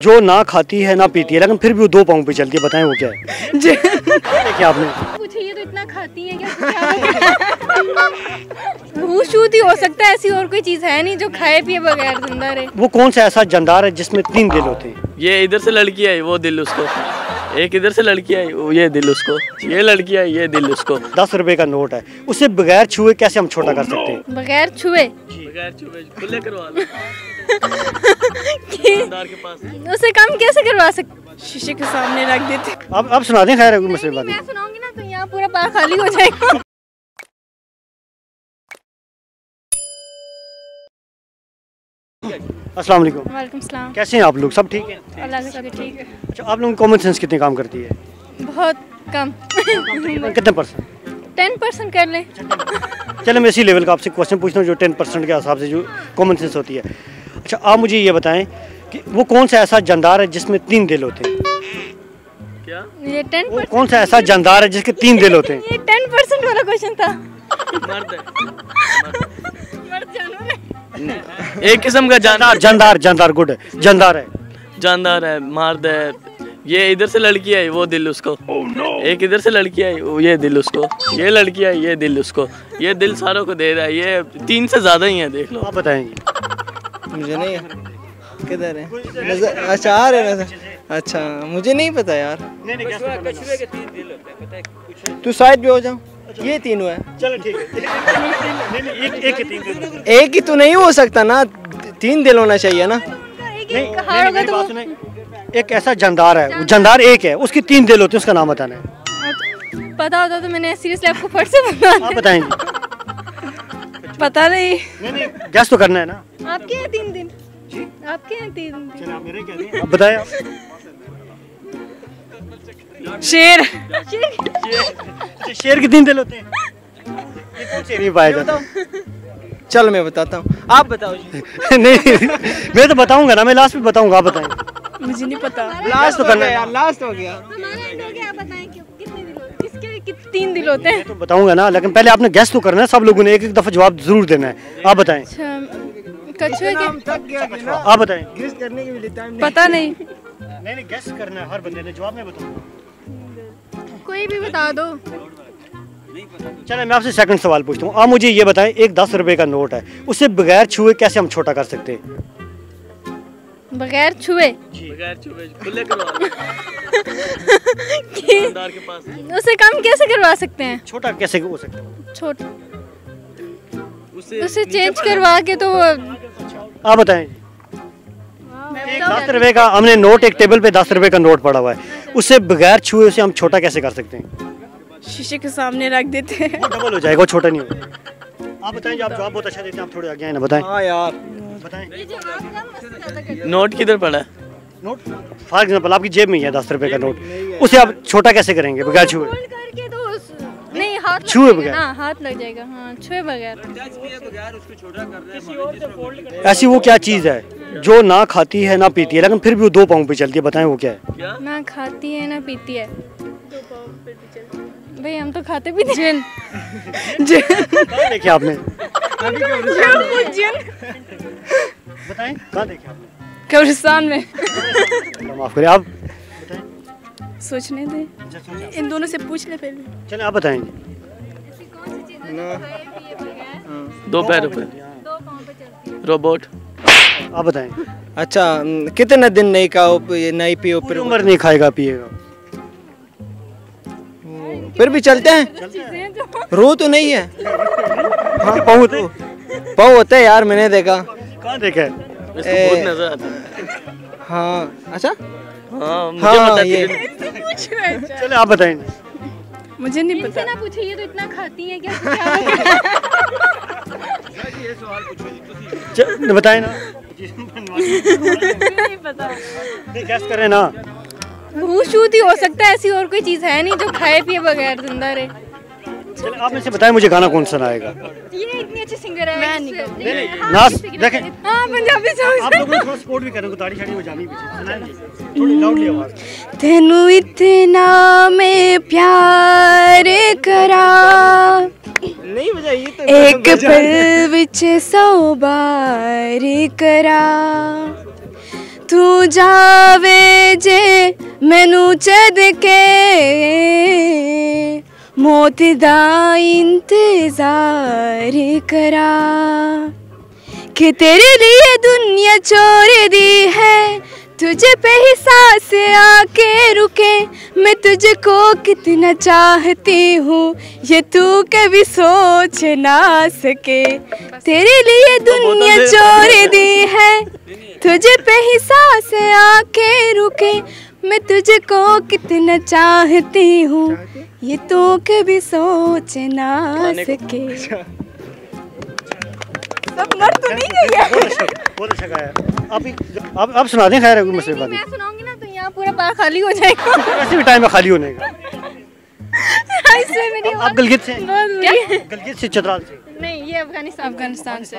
जो ना खाती है ना पीती है लेकिन फिर भी वो 2 पाँव पे चलती है, बताएं वो क्या है? क्या आपने पूछे ये तो इतना खाती है क्या? भूत ही हो सकता है, ऐसी और कोई चीज है नहीं जो खाए पिए बगैर जिंदा रहे। वो कौन सा ऐसा जानदार है जिसमें 3 दिल होते हैं? ये इधर से लड़की आई वो दिल उसको, एक इधर से लड़की आई वो ये दिल उसको, ये लड़की आई ये दिल उसको। 10 रुपए का नोट है, उसे बगैर छुए कैसे हम छोटा कर सकते हैं? बगैर छुए? बगैर छुए खुले करवा लो। के पास उसे कम कैसे करवा सकते? शीशे के सामने रख देते। अब सुना दें, खैर कोई मसले बात मैं सुनाऊंगी ना तो यहाँ पूरा बार खाली हो जाएगा। अस्सलाम वालेकुम। वालेकुम सलाम। कैसे हैं आप लोग? सब ठीक हैं? अल्लाह का शुक्र ठीक है। अच्छा, आप लोगों की कॉमन सेंस कितने काम करती है? बहुत कम। कितने परसेंट? 10% कर लें। चलो मैं इसी लेवल का आपसे क्वेश्चन पूछता हूँ जो 10% के हिसाब से जो कॉमन सेंस होती है। अच्छा, आप मुझे ये बताएं कि वो कौन सा ऐसा जानदार है जिसमें 3 दिल होते हैं? क्या? ये 10%? कौन सा ऐसा जानदार है जिसके 3 दिल होते हैं? ये 10% वाला क्वेश्चन था। मर्द है। मर्द जानवर है। एक किस्म का जानदार गुड है, जानदार है, जानदार है, मर्द है। ये इधर से लड़की आई वो दिल उसको, एक इधर से लड़की आई वो ये दिल उसको, ये लड़की आई ये दिल उसको, ये दिल सारों को दे रहा है। ये 3 से ज्यादा ही है, देख लो। आप बताएंगे? मुझे नहीं है, किधर है नजर? अच्छा आ रहे नजर। अच्छा मुझे नहीं पता यार। तू साइड भी हो जाओ। ये 3 हुआ है। चलो ठीक है। एक ही तो नहीं हो सकता ना, 3 दिल होना चाहिए ना। एक ऐसा जानदार है, वो जानदार एक है, उसके 3 दिल होते हैं, उसका नाम बताना है। पता होता तो मैंने सीरियसली आपको फट से बता। आप बताएंगे? पता नहीं। गैस तो करना है ना। आपके हैं 3 दिन? आपके हैं 3 दिन? आप मेरे क्या हैं? आप बताएं आप। शेर। शेर के 3 दिल होते हैं? ये कौन से नहीं पाया जाता? चलो मैं बताता हूँ, आप बताओ जी। नहीं, मैं तो बताऊंगा ना, मैं लास्ट में बताऊंगा, आप बताएं। मुझे नहीं पता। लास्ट तो करना है यार, लास्ट हो गया। हमारा एंड हो गया, आप बताएं कितने दिल होते हैं? किसके 3 दिल होते हैं? तो बताऊंगा ना, लेकिन पहले आपने गैस तो करना है। सब लोगों ने एक दफा जवाब जरूर देना है। आप बताएं। कछुए के? आप बताएं। गेस करने के लिए टाइम पता नहीं। नहीं, गैस करना है, हर बंदे ने जवाब में बताऊंगा। कोई भी बता दो। चलो मैं आपसे सेकंड सवाल पूछता हूँ। आप मुझे ये बताएं, एक 10 रुपए का नोट है, उसे बगैर छुए कैसे हम छोटा कर सकते हैं? बगैर छुए? बगैर छुए खुले करवा लो। के पास उसे कम कैसे करवा सकते हैं? छोटा कैसे हो सकता है? छोटा उसे चेंज करवा के तो वो। आप बताएं। एक 10 रुपए का हमने नोट, एक टेबल पे 10 रुपए का नोट पड़ा हुआ है, उसे बगैर छुए उसे हम छोटा कैसे कर सकते हैं? शीशे के सामने रख देते हैं। वो डबल हो जाएगा, वो छोटा नहीं होगा। आप बताएं, आप जवाब बहुत अच्छा देते हैं, आप थोड़े आगे आए ना, बताएं। हाँ यार बताएं। नोट किधर पड़ा है? नोट फॉर एग्जांपल आपकी जेब में ही है 10 रुपए का नोट, उसे आप छोटा कैसे करेंगे बगैर छुए? करके तो नहीं, हाथ छुए बगैर? हाँ, हाथ लग जाएगा। हाँ, छुए बगैर। ऐसी वो क्या चीज़ है जो ना खाती है ना पीती है लेकिन फिर भी वो 2 पाँव पे चलती है, बताएं वो क्या है? ना खाती है ना पीती है। भाई हम तो खाते पीते। जिन। कहाँ देखे आपने? जिन। बताएं, कहाँ देखे आपने? कब्रिस्तान में। माफ करें, आप सोचने दे, इन दोनों से पूछ ले पहले। चलें आप बताएंगे। 2 पैरों पे रोबोट। आप बताएं। अच्छा कितने दिन नहीं खाओ नहीं पियो पूरी उम्र नहीं खाएगा पिएगा, फिर भी चलते हैं? रो तो नहीं है? हाँ, पाँव होते हैं यार, मैंने देखा। कहाँ देखा है? इसको बहुत नजर आता है। हाँ अच्छा हाँ मुझे हाँ, पता ये चले आप बताएंगे। मुझे नहीं पता। ना पूछे ये तो इतना खाती है क्या? बताएं ना। नहीं पता। नहीं, गैस करें ना। भूत ही हो सकता है, ऐसी और कोई चीज है नहीं जो खाए पिए बगैर जिंदा रहे। चले आप में से बताएं मुझे गाना कौन सा आएगा? ये इतनी अच्छी सिंगर है। मैं नहीं। नाच देखें। हाँ, पंजाबी सॉन्ग। आप लोगों ने थोड़ा सपोर्ट भी करें, दाढ़ी शाड़ी हो जानी पीछे, सुनाएंगे थोड़ी लाउडली आवाज। तेनू इतना मैं प्यार करा, नहीं बजाई तो एक पल विच 100 बार करा, तू जावे जे मैनू छड़ के मौत दा इंतजार करा कि तेरे लिए दुनिया छोड़ दी है तुझे पे ही सांस आके रुके मैं तुझको कितना चाहती हूँ ये तू कभी सोच ना सके तेरे लिए दुनिया छोड़ दी है तुझे पे ही सांस आके रुके मैं तुझको कितना चाहती हूँ ये तू कभी सोच ना सके। सब मर तो नहीं गई है। बहुत अच्छा गाया। आप सुना दें, खैर कोई मसले बात मैं सुनाऊंगी ना तो यहाँ पूरा बार खाली हो जाएगा। वैसे भी टाइम है खाली होने का। इससे मेरी आप गलगित से? क्या? गलगित से, चतराल से? नहीं, ये अफगानिस्तान से।